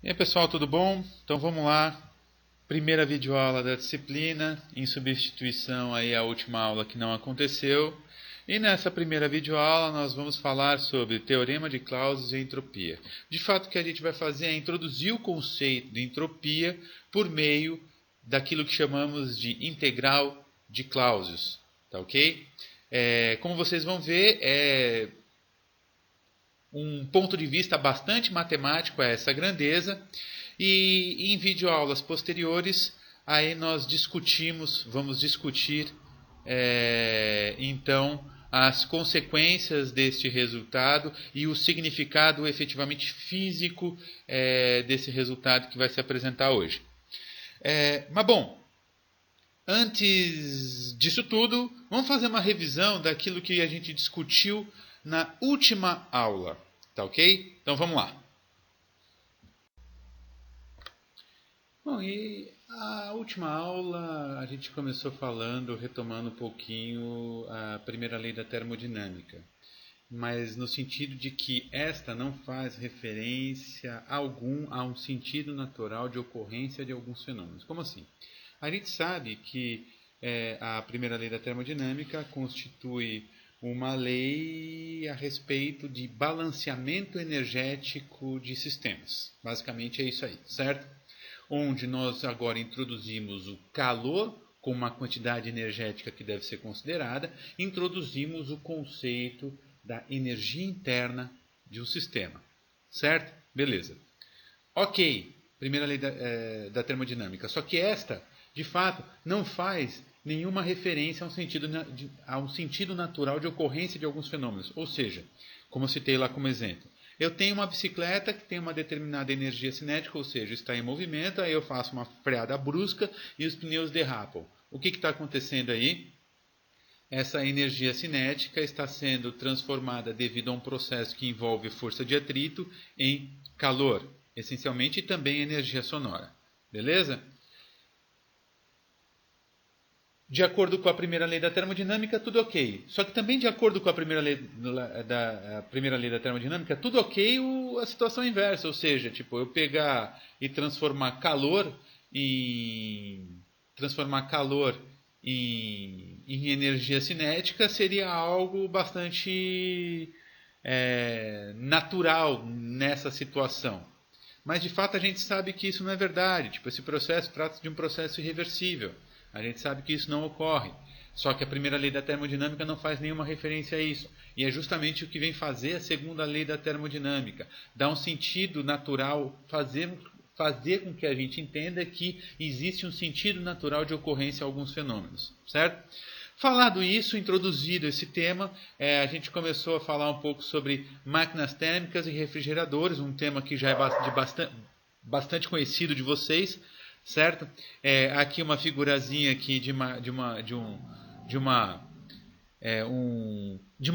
E aí pessoal, tudo bom? Então vamos lá. Primeira videoaula da disciplina, em substituição aí à última aula que não aconteceu. E nessa primeira videoaula nós vamos falar sobre teorema de Clausius e entropia. De fato, o que a gente vai fazer é introduzir o conceito de entropia por meio daquilo que chamamos de integral de Clausius. Tá ok? Como vocês vão ver, um ponto de vista bastante matemático a essa grandeza, e em videoaulas posteriores aí nós vamos discutir então as consequências deste resultado e o significado efetivamente físico desse resultado que vai se apresentar hoje. Mas bom, antes disso tudo, vamos fazer uma revisão daquilo que a gente discutiu na última aula, tá ok? Então vamos lá. Bom, e a última aula a gente começou falando, retomando um pouquinho a primeira lei da termodinâmica, mas no sentido de que esta não faz referência algum a um sentido natural de ocorrência de alguns fenômenos. Como assim? A gente sabe que a primeira lei da termodinâmica constitui uma lei a respeito de balanceamento energético de sistemas. Basicamente é isso aí, certo? Onde nós agora introduzimos o calor como uma quantidade energética que deve ser considerada, introduzimos o conceito da energia interna de um sistema, certo? Beleza. Ok, primeira lei da termodinâmica, só que esta, de fato, não faz nenhuma referência a um sentido natural de ocorrência de alguns fenômenos. Ou seja, como eu citei lá como exemplo, eu tenho uma bicicleta que tem uma determinada energia cinética, ou seja, está em movimento, aí eu faço uma freada brusca e os pneus derrapam. O que está acontecendo aí? Essa energia cinética está sendo transformada devido a um processo que envolve força de atrito em calor, essencialmente, e também energia sonora. Beleza? De acordo com a primeira lei da termodinâmica, tudo ok. Só que também de acordo com a primeira lei da termodinâmica, tudo ok a situação inversa. Ou seja, tipo, eu pegar e transformar calor em energia cinética seria algo bastante natural nessa situação. Mas de fato a gente sabe que isso não é verdade. Tipo, esse processo trata-se de um processo irreversível. A gente sabe que isso não ocorre. Só que a primeira lei da termodinâmica não faz nenhuma referência a isso. E é justamente o que vem fazer a segunda lei da termodinâmica. Dar um sentido natural, fazer com que a gente entenda que existe um sentido natural de ocorrência a alguns fenômenos. Certo? Falado isso, introduzido esse tema, a gente começou a falar um pouco sobre máquinas térmicas e refrigeradores, um tema que já é bastante conhecido de vocês, certo? Aqui uma figurazinha aqui de uma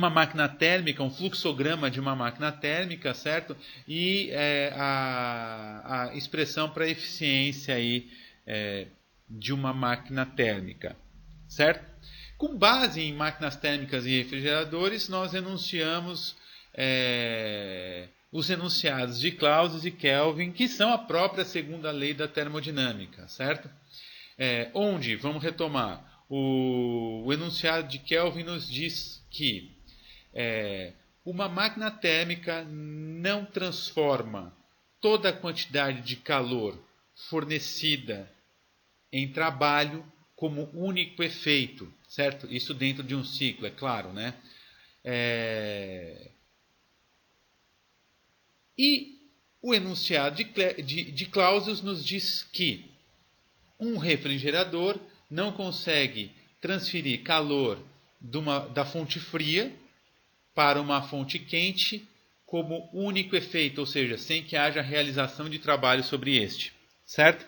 máquina térmica, um fluxograma de uma máquina térmica, certo? E a expressão para eficiência aí, de uma máquina térmica, certo? Com base em máquinas térmicas e refrigeradores, nós enunciamos os enunciados de Clausius e Kelvin, que são a própria segunda lei da termodinâmica, certo? Onde, vamos retomar, o enunciado de Kelvin nos diz que uma máquina térmica não transforma toda a quantidade de calor fornecida em trabalho como único efeito, certo? Isso dentro de um ciclo, é claro, né? E o enunciado de Clausius nos diz que um refrigerador não consegue transferir calor da fonte fria para uma fonte quente como único efeito, ou seja, sem que haja realização de trabalho sobre este, certo?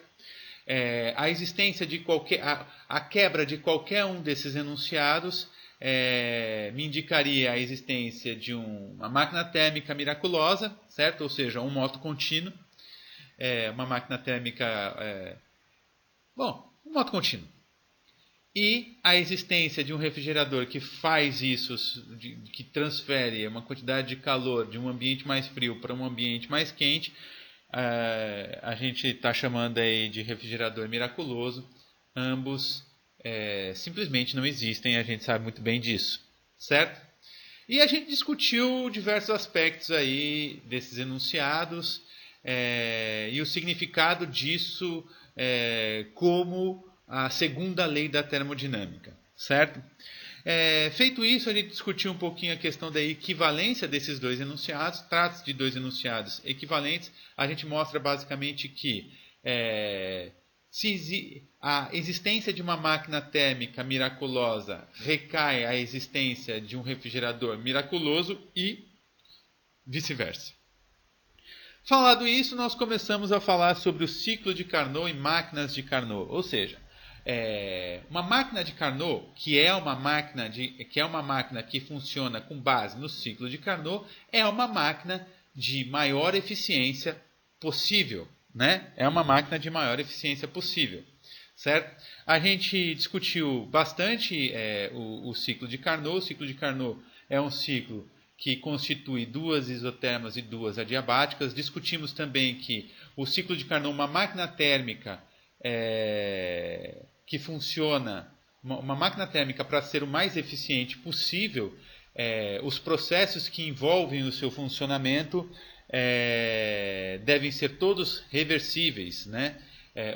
A existência de a quebra de qualquer um desses enunciados me indicaria a existência de uma máquina térmica miraculosa, certo? Ou seja, um moto contínuo, uma máquina térmica, um moto contínuo. E a existência de um refrigerador que faz isso, que transfere uma quantidade de calor de um ambiente mais frio para um ambiente mais quente, a gente está chamando aí de refrigerador miraculoso. Ambos simplesmente não existem, a gente sabe muito bem disso, certo? E a gente discutiu diversos aspectos aí desses enunciados e o significado disso como a segunda lei da termodinâmica, certo? Feito isso, a gente discutiu um pouquinho a questão da equivalência desses dois enunciados. Trata-se de dois enunciados equivalentes. A gente mostra basicamente que a existência de uma máquina térmica miraculosa recai a existência de um refrigerador miraculoso e vice-versa. Falado isso, nós começamos a falar sobre o ciclo de Carnot e máquinas de Carnot, ou seja, uma máquina de Carnot, que é uma máquina que funciona com base no ciclo de Carnot, é uma máquina de maior eficiência possível, né? É uma máquina de maior eficiência possível, certo? A gente discutiu bastante o ciclo de Carnot. O ciclo de Carnot é um ciclo que constitui duas isotermas e duas adiabáticas. Discutimos também que o ciclo de Carnot, uma máquina térmica que funciona, uma máquina térmica, para ser o mais eficiente possível, os processos que envolvem o seu funcionamento devem ser todos reversíveis, né?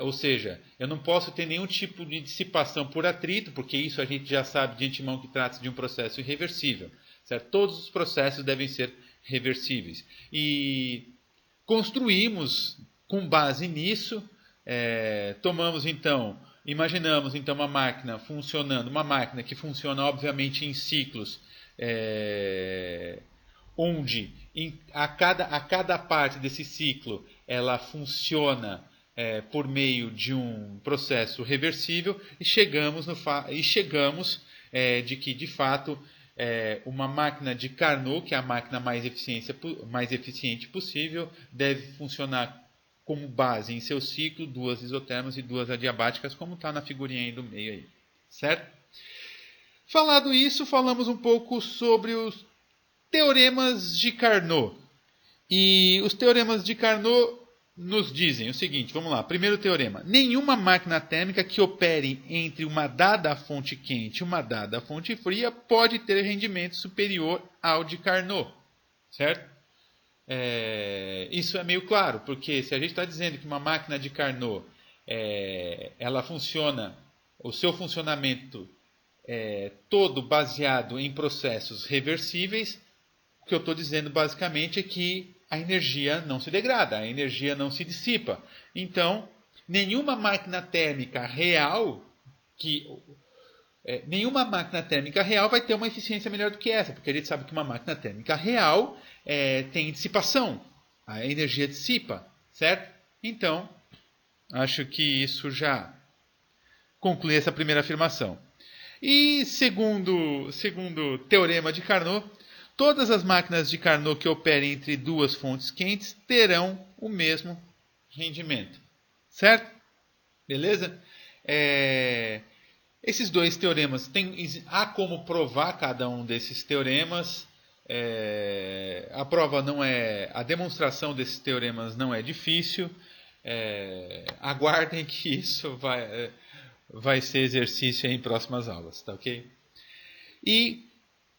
Ou seja, eu não posso ter nenhum tipo de dissipação por atrito, porque isso a gente já sabe de antemão que trata-se de um processo irreversível, certo? Todos os processos devem ser reversíveis. E construímos com base nisso, imaginamos então uma máquina funcionando, uma máquina que funciona obviamente em ciclos, onde a cada parte desse ciclo ela funciona por meio de um processo reversível, e chegamos de que de fato uma máquina de Carnot, que é a máquina mais eficiente possível, deve funcionar como base em seu ciclo duas isotermas e duas adiabáticas, como está na figurinha aí do meio aí, certo? Falado isso, falamos um pouco sobre os teoremas de Carnot. E os teoremas de Carnot nos dizem o seguinte, vamos lá. Primeiro teorema: nenhuma máquina térmica que opere entre uma dada fonte quente e uma dada fonte fria pode ter rendimento superior ao de Carnot, certo? Isso é meio claro, porque se a gente está dizendo que uma máquina de Carnot ela funciona, o seu funcionamento todo baseado em processos reversíveis, o que eu estou dizendo basicamente é que a energia não se degrada, a energia não se dissipa. Então, nenhuma máquina térmica real vai ter uma eficiência melhor do que essa, porque a gente sabe que uma máquina térmica real tem dissipação, a energia dissipa, certo? Então, acho que isso já conclui essa primeira afirmação. E segundo teorema de Carnot, todas as máquinas de Carnot que operem entre duas fontes quentes terão o mesmo rendimento, certo? Beleza? Esses dois teoremas, há como provar cada um desses teoremas. A demonstração desses teoremas não é difícil. Aguardem que isso vai ser exercício em próximas aulas, tá ok? E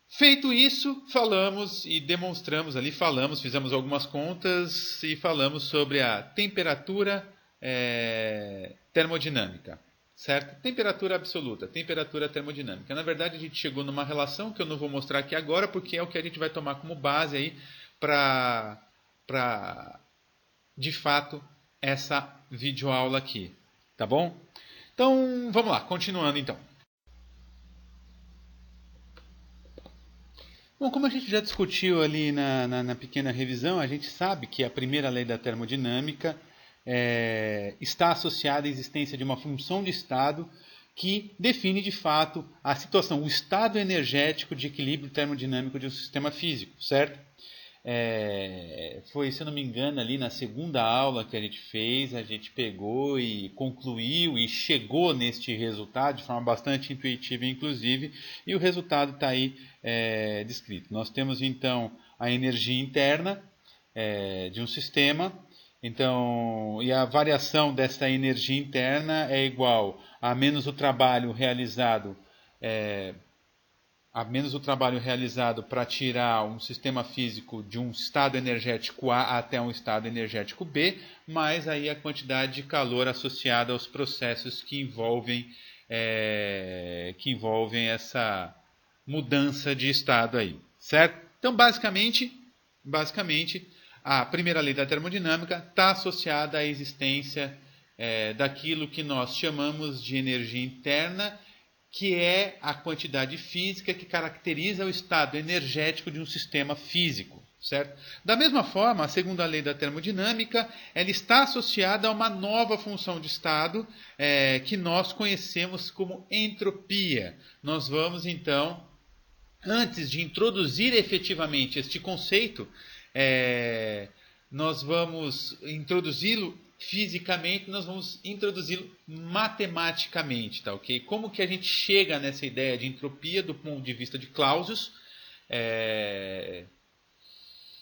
feito isso, falamos e demonstramos ali, fizemos algumas contas e falamos sobre a temperatura termodinâmica, certo? Temperatura absoluta, temperatura termodinâmica. Na verdade, a gente chegou numa relação que eu não vou mostrar aqui agora, porque é o que a gente vai tomar como base aí para de fato, essa videoaula aqui, tá bom? Então, vamos lá, continuando então. Bom, como a gente já discutiu ali na pequena revisão, a gente sabe que a primeira lei da termodinâmica está associada à existência de uma função de estado que define de fato a situação, o estado energético de equilíbrio termodinâmico de um sistema físico, certo? Foi, se eu não me engano, ali na segunda aula que a gente fez, a gente pegou e concluiu e chegou neste resultado de forma bastante intuitiva, inclusive, e o resultado está aí descrito. Nós temos então a energia interna de um sistema, Então, e a variação dessa energia interna é igual a menos o trabalho realizado para tirar um sistema físico de um estado energético A até um estado energético B, mais aí a quantidade de calor associada aos processos que envolvem essa mudança de estado aí, certo? Então, basicamente, a primeira lei da termodinâmica está associada à existência daquilo que nós chamamos de energia interna, que é a quantidade física que caracteriza o estado energético de um sistema físico, certo? Da mesma forma, a segunda lei da termodinâmica, ela está associada a uma nova função de estado que nós conhecemos como entropia. Nós vamos, então, antes de introduzir efetivamente este conceito, nós vamos introduzi-lo fisicamente, nós vamos introduzi-lo matematicamente, tá ok? Como que a gente chega nessa ideia de entropia do ponto de vista de Clausius,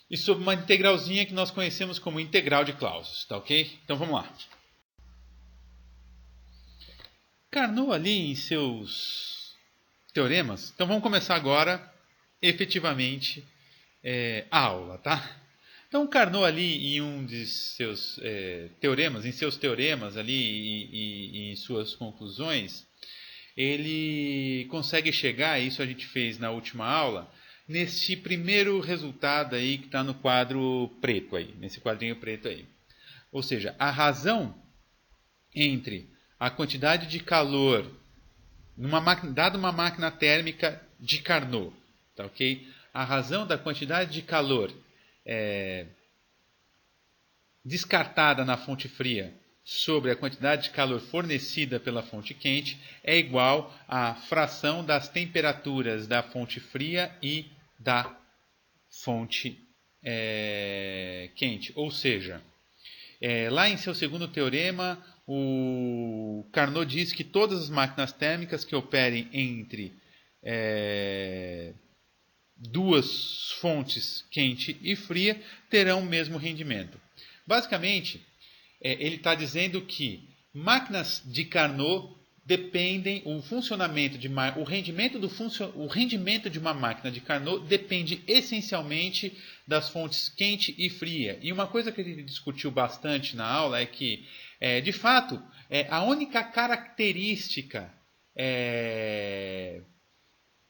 e sobre uma integralzinha que nós conhecemos como integral de Clausius, tá ok? Então vamos lá. Carnot ali em seus teoremas, então vamos começar agora efetivamente a aula, tá? Então, Carnot ali em um de seus teoremas, em seus teoremas ali e em suas conclusões, ele consegue chegar, isso a gente fez na última aula, nesse primeiro resultado aí que está no quadro preto aí, nesse quadrinho preto aí. Ou seja, a razão entre a quantidade de calor dada uma máquina térmica de Carnot, tá ok? A razão da quantidade de calor descartada na fonte fria sobre a quantidade de calor fornecida pela fonte quente é igual à fração das temperaturas da fonte fria e da fonte quente. Ou seja, lá em seu segundo teorema, o Carnot diz que todas as máquinas térmicas que operem entre duas fontes, quente e fria, terão o mesmo rendimento. Basicamente, ele está dizendo que máquinas de Carnot dependem, o rendimento de uma máquina de Carnot depende essencialmente das fontes quente e fria. E uma coisa que a gente discutiu bastante na aula é que, de fato, a única característica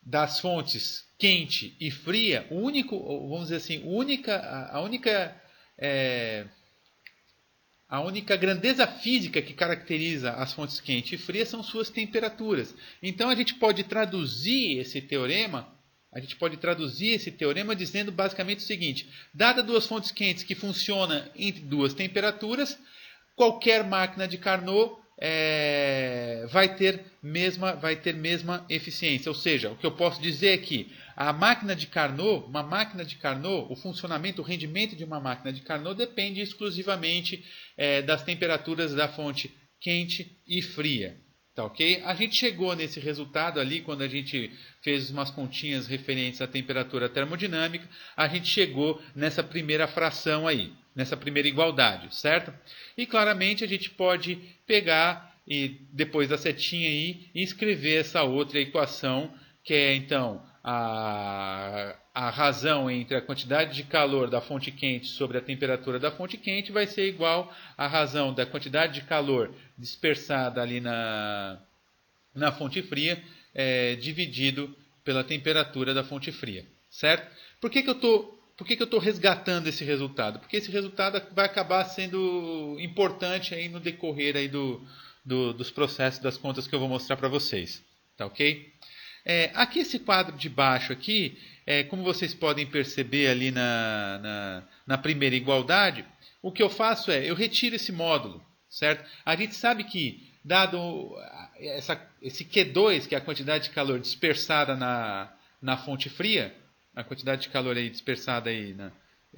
das fontes quente e fria, a única grandeza física que caracteriza as fontes quente e fria são suas temperaturas. Então a gente pode traduzir esse teorema dizendo basicamente o seguinte: dada duas fontes quentes que funcionam entre duas temperaturas, qualquer máquina de Carnot vai ter mesma eficiência. Ou seja, o que eu posso dizer é que uma máquina de Carnot, o funcionamento, o rendimento de uma máquina de Carnot depende exclusivamente das temperaturas da fonte quente e fria. Tá ok? A gente chegou nesse resultado ali quando a gente fez umas continhas referentes à temperatura termodinâmica. A gente chegou nessa primeira fração aí, nessa primeira igualdade, certo? E claramente a gente pode pegar e depois da setinha aí e escrever essa outra equação, que é então a razão entre a quantidade de calor da fonte quente sobre a temperatura da fonte quente vai ser igual à razão da quantidade de calor dispersada ali na fonte fria dividido pela temperatura da fonte fria, certo? Por que eu estou resgatando esse resultado? Porque esse resultado vai acabar sendo importante aí no decorrer aí dos processos das contas que eu vou mostrar para vocês, tá ok? Aqui esse quadro de baixo aqui, como vocês podem perceber ali na primeira igualdade, o que eu faço eu retiro esse módulo, certo? A gente sabe que, dado esse Q2, que é a quantidade de calor dispersada na fonte fria, a quantidade de calor aí dispersada aí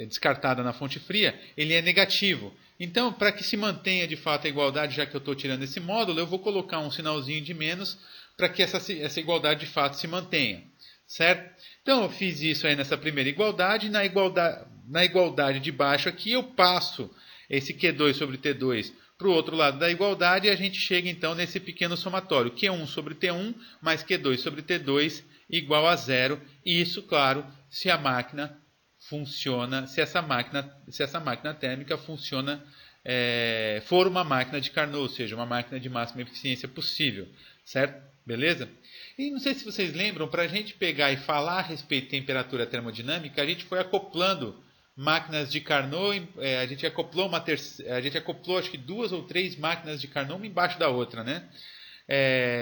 descartada na fonte fria, ele é negativo. Então, para que se mantenha de fato a igualdade, já que eu estou tirando esse módulo, eu vou colocar um sinalzinho de menos para que essa igualdade de fato se mantenha, certo? Então eu fiz isso aí nessa primeira igualdade. Na igualdade de baixo aqui eu passo esse Q2 sobre T2 para o outro lado da igualdade, e a gente chega então nesse pequeno somatório, Q1 sobre T1 mais Q2 sobre T2 igual a zero. E isso, claro, se a máquina funciona, se essa máquina térmica funciona, for uma máquina de Carnot, ou seja, uma máquina de máxima eficiência possível, certo? Beleza? E não sei se vocês lembram, para a gente pegar e falar a respeito de temperatura termodinâmica, a gente foi acoplando máquinas de Carnot, a gente acoplou acho que 2 ou 3 máquinas de Carnot uma embaixo da outra, né?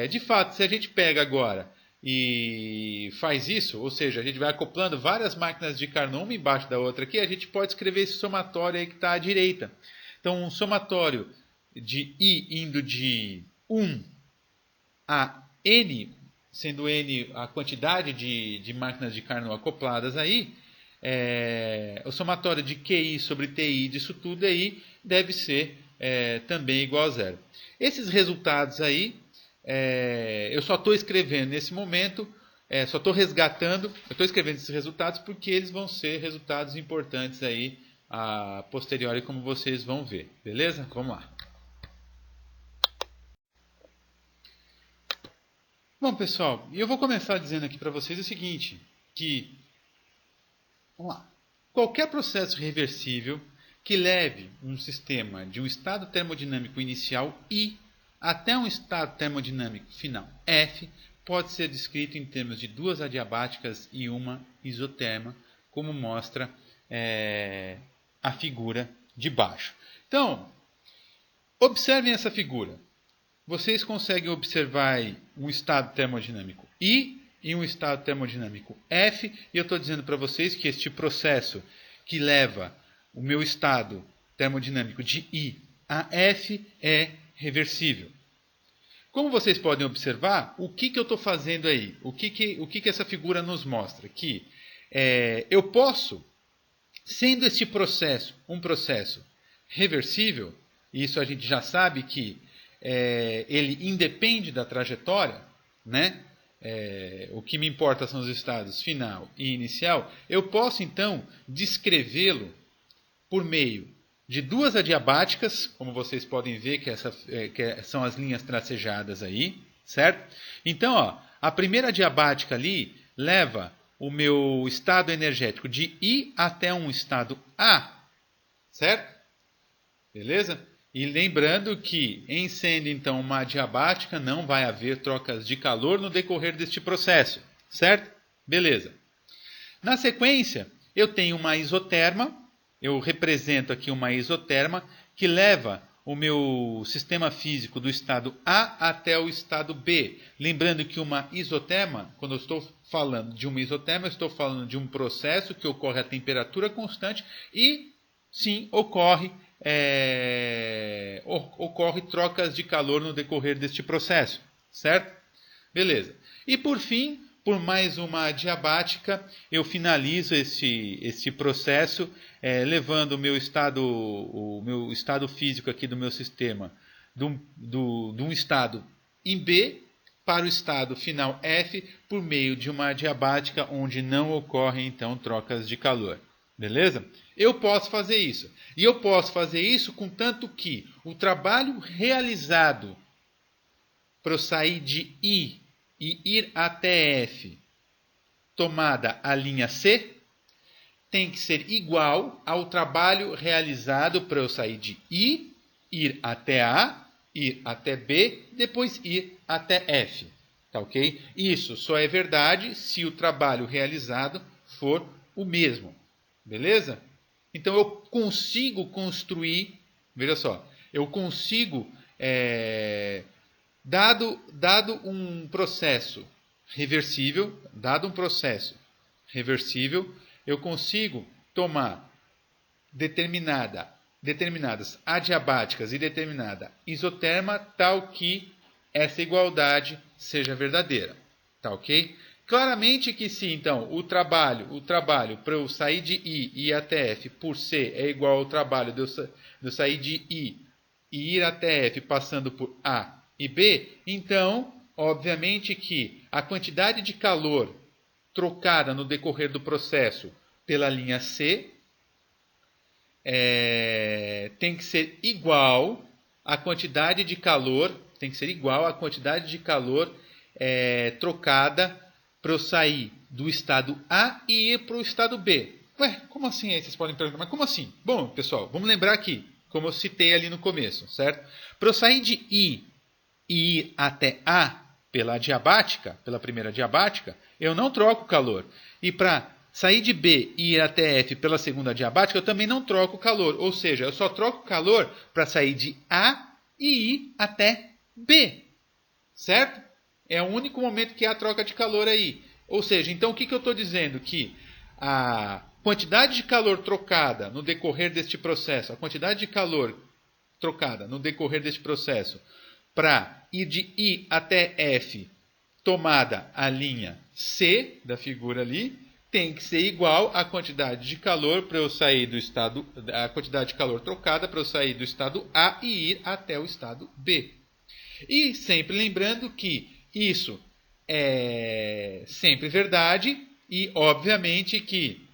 De fato, se a gente pega agora e faz isso, ou seja, a gente vai acoplando várias máquinas de Carnot uma embaixo da outra aqui, a gente pode escrever esse somatório aí que está à direita. Então, um somatório de I indo de 1 a N, sendo N a quantidade de máquinas de Carnot acopladas aí, o somatório de QI sobre TI disso tudo aí deve ser também igual a zero. Esses resultados aí, eu só estou escrevendo nesse momento, só estou resgatando, eu estou escrevendo esses resultados porque eles vão ser resultados importantes aí a posteriori, como vocês vão ver. Beleza? Vamos lá. Bom, pessoal, eu vou começar dizendo aqui para vocês o seguinte, que, vamos lá, qualquer processo reversível que leve um sistema de um estado termodinâmico inicial I até um estado termodinâmico final F pode ser descrito em termos de 2 adiabáticas e uma isoterma, como mostra a figura de baixo. Então, observem essa figura. Vocês conseguem observar um estado termodinâmico I e um estado termodinâmico F, e eu estou dizendo para vocês que este processo que leva o meu estado termodinâmico de I a F é reversível. Como vocês podem observar, o que eu estou fazendo aí? O que essa figura nos mostra? Que eu posso, sendo este processo um processo reversível, e isso a gente já sabe que ele independe da trajetória, né? O que me importa são os estados final e inicial. Eu posso então descrevê-lo por meio de 2 adiabáticas, como vocês podem ver que são as linhas tracejadas aí, certo? Então, a primeira adiabática ali leva o meu estado energético de I até um estado A, certo? Beleza? E lembrando que, em sendo então uma adiabática, não vai haver trocas de calor no decorrer deste processo, certo? Beleza. Na sequência, eu tenho uma isoterma, eu represento aqui uma isoterma que leva o meu sistema físico do estado A até o estado B. Lembrando que uma isoterma, quando eu estou falando de uma isoterma, eu estou falando de um processo que ocorre a temperatura constante e, sim, ocorre trocas de calor no decorrer deste processo, certo? Beleza. E por fim, por mais uma adiabática, eu finalizo esse processo levando o meu estado físico aqui do meu sistema de um estado em B para o estado final F por meio de uma adiabática onde não ocorrem então trocas de calor. Beleza? Eu posso fazer isso. E eu posso fazer isso contanto que o trabalho realizado para eu sair de I e ir até F, tomada a linha C, tem que ser igual ao trabalho realizado para eu sair de I, ir até A, ir até B, depois ir até F. Tá ok? Isso só é verdade se o trabalho realizado for o mesmo. Beleza? Então eu consigo construir, veja só, eu consigo, dado um processo reversível, eu consigo tomar determinadas adiabáticas e determinada isoterma tal que essa igualdade seja verdadeira. Tá ok? Claramente que se, então, o trabalho para eu sair de I e ir até F por C é igual ao trabalho de eu sair de I e ir até F passando por A e B, então, obviamente que a quantidade de calor trocada no decorrer do processo pela linha C tem que ser igual à quantidade de calor, trocada para eu sair do estado A e ir para o estado B. Ué, como assim? Aí vocês podem perguntar, mas como assim? Bom, pessoal, vamos lembrar aqui, como eu citei ali no começo, certo? Para eu sair de I e ir até A pela adiabática, pela primeira adiabática, eu não troco calor. E para sair de B e ir até F pela segunda adiabática, eu também não troco calor. Ou seja, eu só troco calor para sair de A e ir até B. Certo? É o único momento que há troca de calor aí. Ou seja, então o que eu estou dizendo? Que a quantidade de calor trocada no decorrer deste processo, para ir de I até F, tomada a linha C da figura ali, tem que ser igual à quantidade de calor para eu sair do estado, a quantidade de calor trocada para eu sair do estado A e ir até o estado B. E sempre lembrando que isso é sempre verdade e, obviamente, que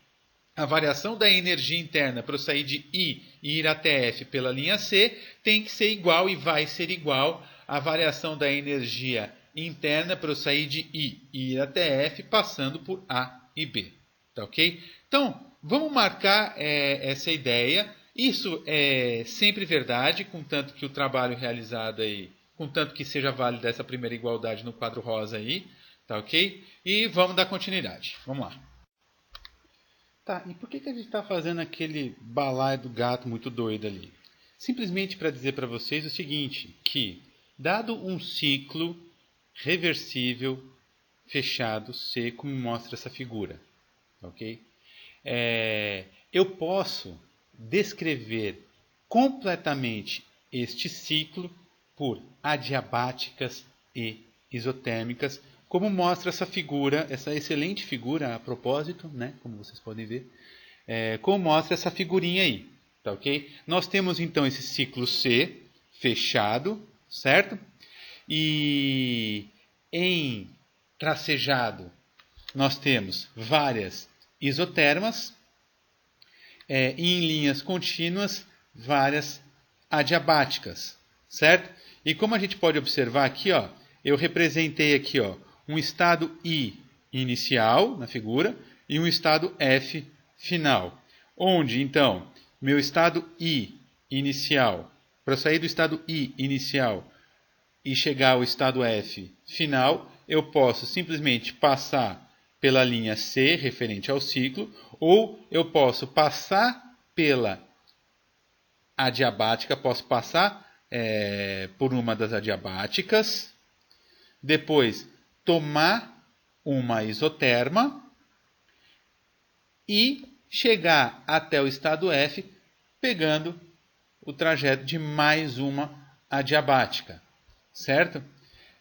a variação da energia interna para eu sair de I e ir até F pela linha C tem que ser igual e vai ser igual à variação da energia interna para eu sair de I e ir até F passando por A e B. Tá ok? Então, vamos marcar essa ideia. Isso é sempre verdade, contanto que o trabalho realizado aí, contanto que seja válida essa primeira igualdade no quadro rosa aí. Tá ok? E vamos dar continuidade. Vamos lá. Tá, e por que a gente está fazendo aquele balaio do gato muito doido ali? Simplesmente para dizer para vocês o seguinte, que dado um ciclo reversível, fechado, C, como mostra essa figura, ok? Eu posso descrever completamente este ciclo por adiabáticas e isotérmicas, como mostra essa figura, essa excelente figura a propósito, né? Como vocês podem ver, como mostra essa figurinha aí, tá ok? Nós temos então esse ciclo C fechado, certo? E em tracejado nós temos várias isotermas e em linhas contínuas várias adiabáticas, certo? E como a gente pode observar aqui, ó, eu representei aqui, ó, um estado I inicial na figura e um estado F final. Onde, então, meu estado I inicial, para sair do estado I inicial e chegar ao estado F final, eu posso simplesmente passar pela linha C, referente ao ciclo, ou eu posso passar pela adiabática, posso passar por uma das adiabáticas, depois tomar uma isoterma e chegar até o estado F pegando o trajeto de mais uma adiabática, certo?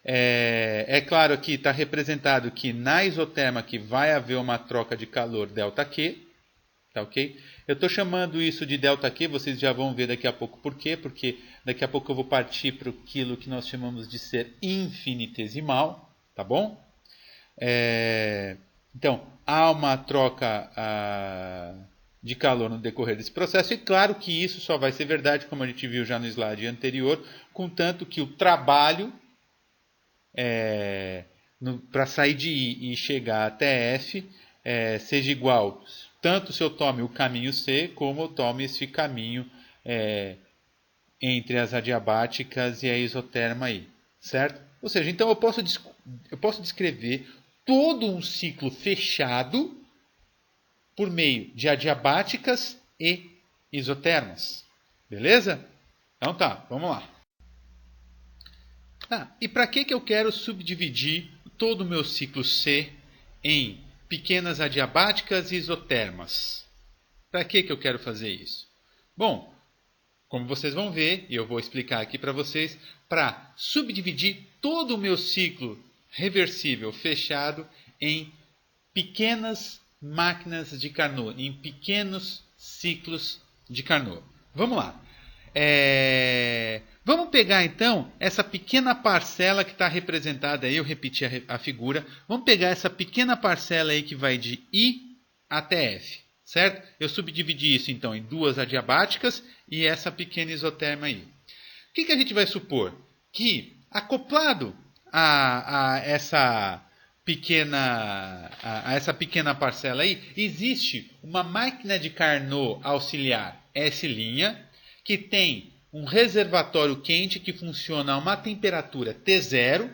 É claro que está representado que na isoterma que vai haver uma troca de calor ΔQ, tá ok? Eu estou chamando isso de ΔQ, vocês já vão ver daqui a pouco por quê, porque daqui a pouco eu vou partir para aquilo que nós chamamos de ser infinitesimal, tá bom? Então, há uma troca de calor no decorrer desse processo, e claro que isso só vai ser verdade, como a gente viu já no slide anterior, contanto que o trabalho para sair de I e chegar até F seja igual, tanto se eu tome o caminho C, como eu tome esse caminho entre as adiabáticas e a isoterma aí, certo? Ou seja, então eu posso descrever todo um ciclo fechado por meio de adiabáticas e isotermas. Beleza? Então tá, vamos lá. E para que eu quero subdividir todo o meu ciclo C em pequenas adiabáticas e isotermas? Para que eu quero fazer isso? Bom, como vocês vão ver, e eu vou explicar aqui para vocês, para subdividir todo o meu ciclo reversível fechado em pequenas máquinas de Carnot, em pequenos ciclos de Carnot. Vamos lá. Vamos pegar então essa pequena parcela que está representada aí, eu repeti a figura. Vamos pegar essa pequena parcela aí que vai de I até F. certo? Eu subdividi isso então em duas adiabáticas e essa pequena isoterma aí. O que a gente vai supor? Que acoplado a essa pequena parcela aí, existe uma máquina de Carnot auxiliar S', que tem um reservatório quente que funciona a uma temperatura T0,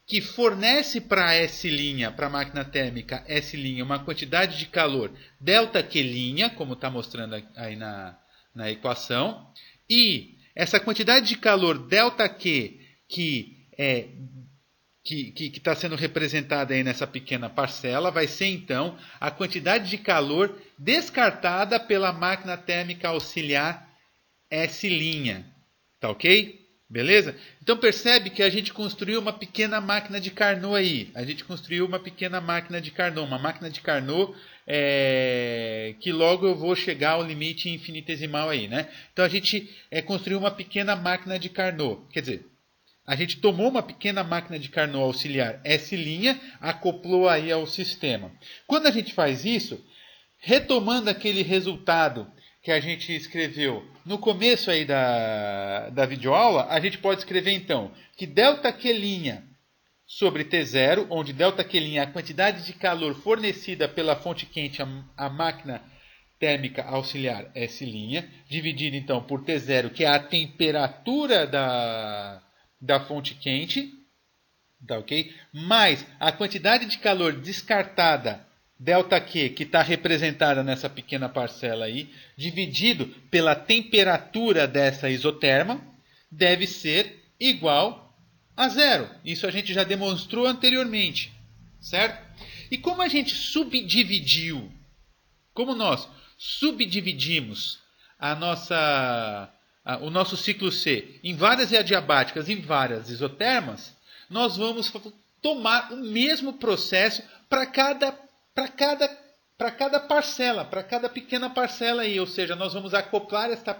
que fornece para S', para a máquina térmica S', uma quantidade de calor ΔQ', como está mostrando aí na equação, e essa quantidade de calor ΔQ que está sendo representada aí nessa pequena parcela vai ser então a quantidade de calor descartada pela máquina térmica auxiliar S'. Tá ok? Beleza? Então percebe que a gente construiu uma pequena máquina de Carnot aí. A gente construiu uma pequena máquina de Carnot. Uma máquina de Carnot que logo eu vou chegar ao limite infinitesimal aí, né? Então a gente construiu uma pequena máquina de Carnot. Quer dizer, a gente tomou uma pequena máquina de Carnot auxiliar S', acoplou aí ao sistema. Quando a gente faz isso, retomando aquele resultado que a gente escreveu no começo aí da videoaula, a gente pode escrever então que ΔQ' sobre T0, onde ΔQ' é a quantidade de calor fornecida pela fonte quente à máquina térmica auxiliar S', dividido então por T0, que é a temperatura da fonte quente, tá ok? Mais a quantidade de calor descartada ΔQ, que está representada nessa pequena parcela aí, dividido pela temperatura dessa isoterma, deve ser igual a zero. Isso a gente já demonstrou anteriormente, certo? E como a gente subdividiu, como nós subdividimos o nosso ciclo C em várias adiabáticas, em várias isotermas, nós vamos tomar o mesmo processo para cada parcela, para cada pequena parcela aí, ou seja, nós vamos acoplar esta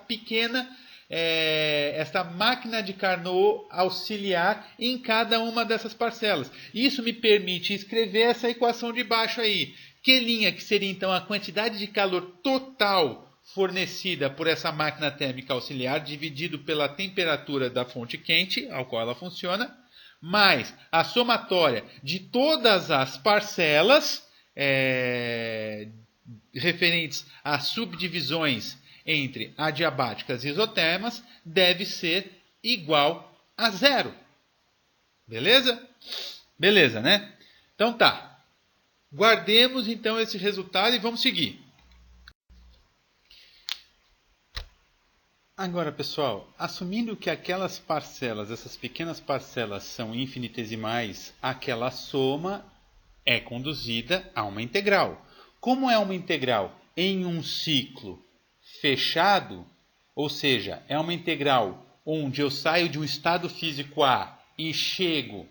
máquina de Carnot auxiliar em cada uma dessas parcelas. Isso me permite escrever essa equação de baixo aí, Q', que seria então a quantidade de calor total fornecida por essa máquina térmica auxiliar, dividido pela temperatura da fonte quente, ao qual ela funciona, mais a somatória de todas as parcelas referentes às subdivisões entre adiabáticas e isotermas, deve ser igual a zero. Beleza? Beleza, né? Então tá. Guardemos então esse resultado e vamos seguir. Agora, pessoal, assumindo que aquelas parcelas, essas pequenas parcelas são infinitesimais, aquela soma é conduzida a uma integral. Como é uma integral em um ciclo fechado, ou seja, é uma integral onde eu saio de um estado físico A e chego,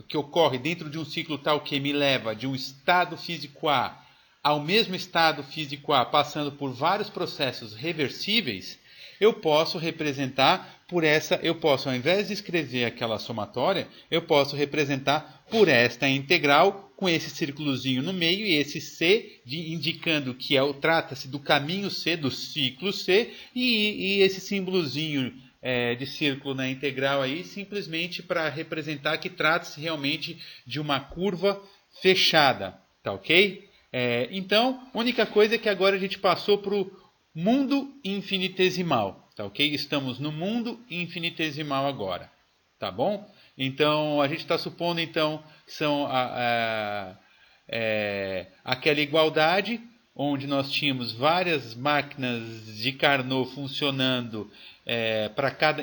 que ocorre dentro de um ciclo tal que me leva de um estado físico A ao mesmo estado físico A, passando por vários processos reversíveis, eu posso representar ao invés de escrever aquela somatória, eu posso representar por esta integral com esse círculozinho no meio e esse C indicando que trata-se do caminho C, do ciclo C, e esse símbolozinho de círculo na integral aí simplesmente para representar que trata-se realmente de uma curva fechada, tá ok? Então, a única coisa é que agora a gente passou para o mundo infinitesimal, tá ok? Estamos no mundo infinitesimal agora, tá bom? Então, a gente está supondo então que são aquela igualdade onde nós tínhamos várias máquinas de Carnot funcionando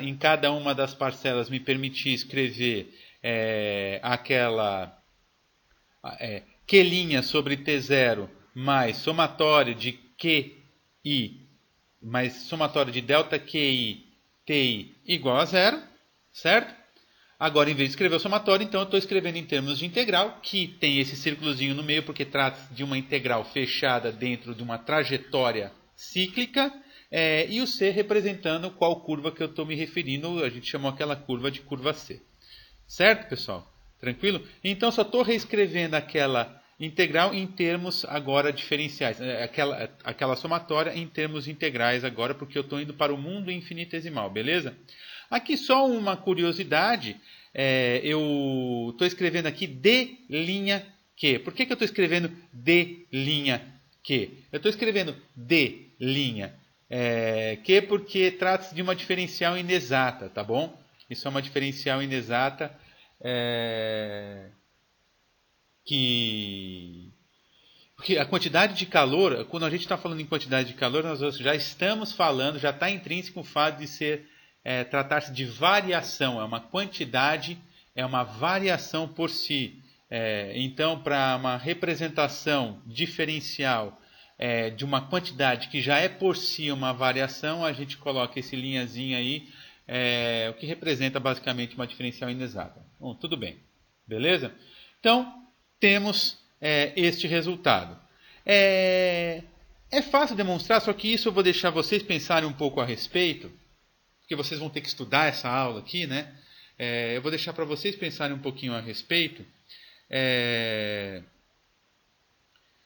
em cada uma das parcelas me permitir escrever aquela Q' sobre T0 mais somatório de QI mais somatório de ΔQI TI igual a zero, certo? Agora, em vez de escrever o somatório, então eu estou escrevendo em termos de integral, que tem esse círculozinho no meio, porque trata-se de uma integral fechada dentro de uma trajetória cíclica, e o C representando qual curva que eu estou me referindo, a gente chamou aquela curva de curva C. Certo, pessoal? Tranquilo? Então, só estou reescrevendo aquela integral em termos agora diferenciais, aquela somatória em termos integrais agora, porque eu estou indo para o mundo infinitesimal, beleza? Aqui só uma curiosidade, eu estou escrevendo aqui d' Q. Por que eu estou escrevendo d' Q? Eu estou escrevendo d' Q porque trata-se de uma diferencial inexata, tá bom? Isso é uma diferencial inexata porque a quantidade de calor, quando a gente está falando em quantidade de calor, nós já estamos falando, já está intrínseco o fato de tratar-se de variação, é uma quantidade, é uma variação por si. Então, para uma representação diferencial de uma quantidade que já é por si uma variação, a gente coloca esse linhazinho aí, o que representa basicamente uma diferencial inexata. Bom, tudo bem, beleza? Então, temos este resultado. É fácil demonstrar, só que isso eu vou deixar vocês pensarem um pouco a respeito, porque vocês vão ter que estudar essa aula aqui, né? Eu vou deixar para vocês pensarem um pouquinho a respeito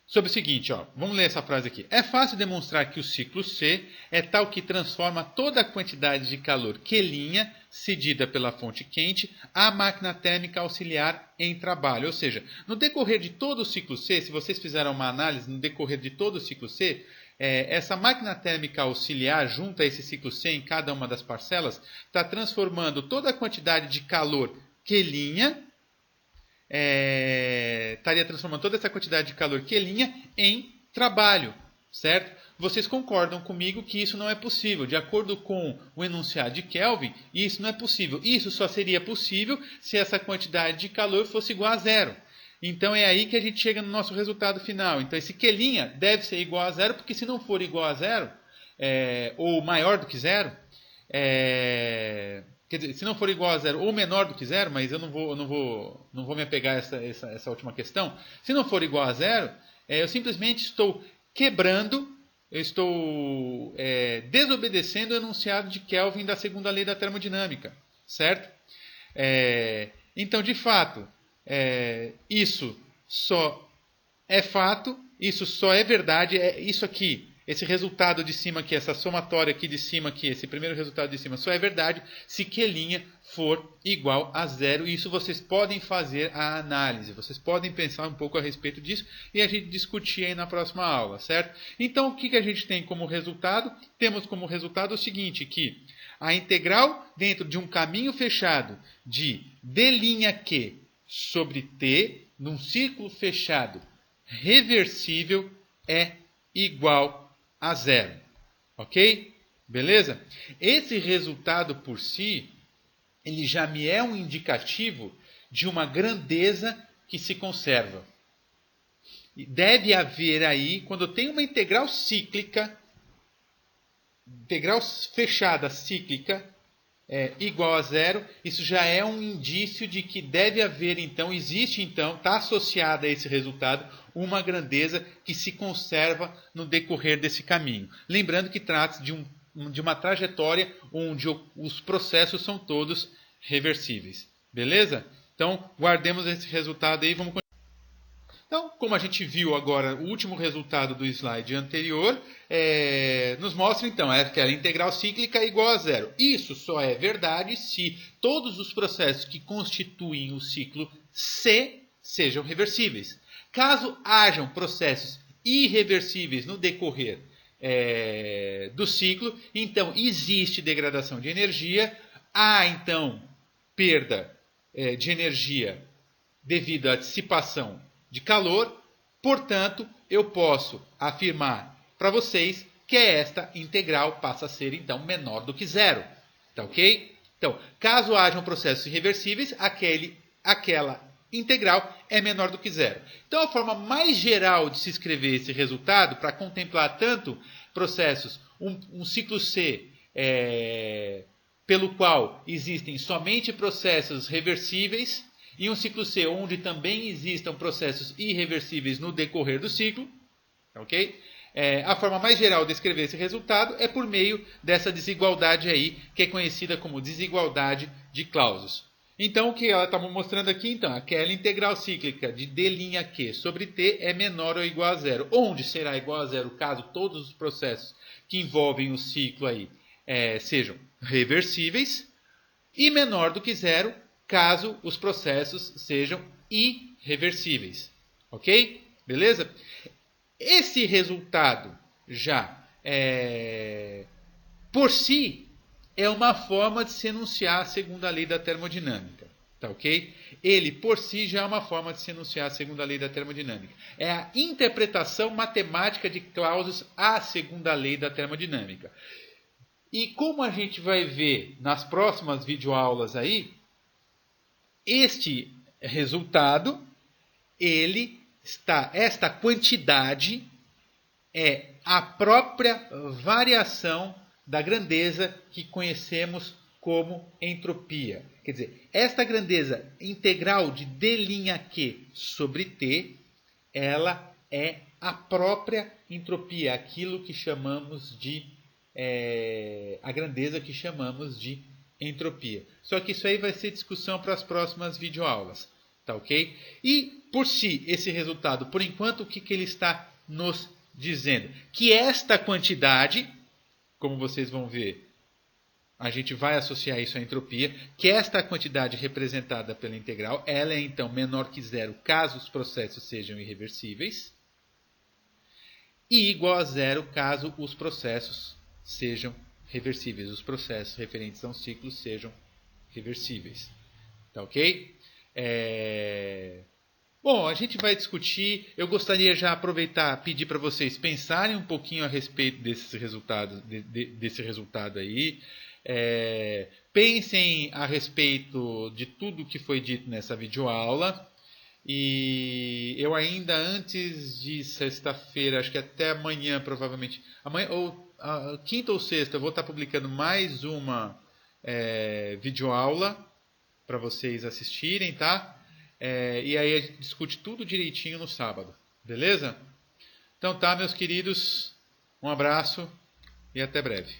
sobre o seguinte, ó, vamos ler essa frase aqui. É fácil demonstrar que o ciclo C é tal que transforma toda a quantidade de calor Q' cedida pela fonte quente à máquina térmica auxiliar em trabalho. Ou seja, no decorrer de todo o ciclo C, se vocês fizeram uma análise no decorrer de todo o ciclo C, essa máquina térmica auxiliar junto a esse ciclo C em cada uma das parcelas está transformando toda a quantidade de calor Q', estaria transformando toda essa quantidade de calor Q' em trabalho, certo? Vocês concordam comigo que isso não é possível. De acordo com o enunciado de Kelvin, isso não é possível. Isso só seria possível se essa quantidade de calor fosse igual a zero. Então é aí que a gente chega no nosso resultado final. Então esse Q' deve ser igual a zero, porque se não for igual a zero, ou maior do que zero, quer dizer, se não for igual a zero ou menor do que zero, mas eu não vou me apegar a essa última questão. Se não for igual a zero, eu simplesmente estou quebrando, eu estou desobedecendo o enunciado de Kelvin da segunda lei da termodinâmica, certo? Então, de fato, isso só é fato, isso só é verdade, isso aqui. Esse resultado de cima aqui, essa somatória aqui de cima aqui, esse primeiro resultado de cima só é verdade se Q' for igual a zero. E isso vocês podem fazer a análise. Vocês podem pensar um pouco a respeito disso e a gente discutir aí na próxima aula, certo? Então, o que a gente tem como resultado? Temos como resultado o seguinte, que a integral dentro de um caminho fechado de d' Q sobre T, num círculo fechado reversível, é igual a zero. Ok? Beleza? Esse resultado por si, ele já me é um indicativo de uma grandeza que se conserva. E deve haver aí, quando eu tenho uma integral cíclica, integral fechada cíclica, igual a zero, isso já é um indício de que deve haver, então, existe então, está associada a esse resultado, uma grandeza que se conserva no decorrer desse caminho. Lembrando que trata-se de uma trajetória onde os processos são todos reversíveis. Beleza? Então, guardemos esse resultado aí, vamos continuar. Então, como a gente viu agora o último resultado do slide anterior, nos mostra então que a integral cíclica é igual a zero. Isso só é verdade se todos os processos que constituem o ciclo C sejam reversíveis. Caso hajam processos irreversíveis no decorrer do ciclo, então existe degradação de energia, há então perda de energia devido à dissipação de calor, portanto, eu posso afirmar para vocês que esta integral passa a ser, então, menor do que zero. Tá ok? Então, caso hajam processos irreversíveis, aquela integral é menor do que zero. Então, a forma mais geral de se escrever esse resultado, para contemplar tanto processos, um ciclo C, pelo qual existem somente processos reversíveis, e um ciclo C onde também existam processos irreversíveis no decorrer do ciclo, ok? A forma mais geral de escrever esse resultado é por meio dessa desigualdade aí, que é conhecida como desigualdade de Clausius. Então, o que ela está mostrando aqui, então, aquela integral cíclica de d'Q sobre T é menor ou igual a zero. Onde será igual a zero caso todos os processos que envolvem o ciclo aí sejam reversíveis, e menor do que zero caso os processos sejam irreversíveis. Ok? Beleza? Esse resultado já por si é uma forma de se enunciar a segunda lei da termodinâmica. Tá ok? Ele, por si, já é uma forma de se enunciar a segunda lei da termodinâmica. É a interpretação matemática de Clausius à segunda lei da termodinâmica. E como a gente vai ver nas próximas videoaulas aí, este resultado, esta quantidade é a própria variação da grandeza que conhecemos como entropia. Quer dizer, esta grandeza integral de d'Q sobre T, ela é a própria entropia, aquilo que chamamos de a grandeza que chamamos de entropia. Só que isso aí vai ser discussão para as próximas videoaulas, tá ok? E por si, esse resultado, por enquanto, o que ele está nos dizendo? Que esta quantidade, como vocês vão ver, a gente vai associar isso à entropia, que esta quantidade representada pela integral, ela é então menor que zero caso os processos sejam irreversíveis, e igual a zero caso os processos sejam reversíveis, os processos referentes a um ciclo sejam reversíveis. Tá ok? Bom, a gente vai discutir. Eu gostaria já aproveitar, pedir para vocês pensarem um pouquinho a respeito desse resultado aí. Pensem a respeito de tudo que foi dito nessa videoaula. E eu ainda antes de sexta-feira, acho que até amanhã provavelmente, amanhã ou quinta ou sexta, eu vou estar publicando mais uma videoaula para vocês assistirem, tá? E aí a gente discute tudo direitinho no sábado, beleza? Então tá, meus queridos, um abraço e até breve.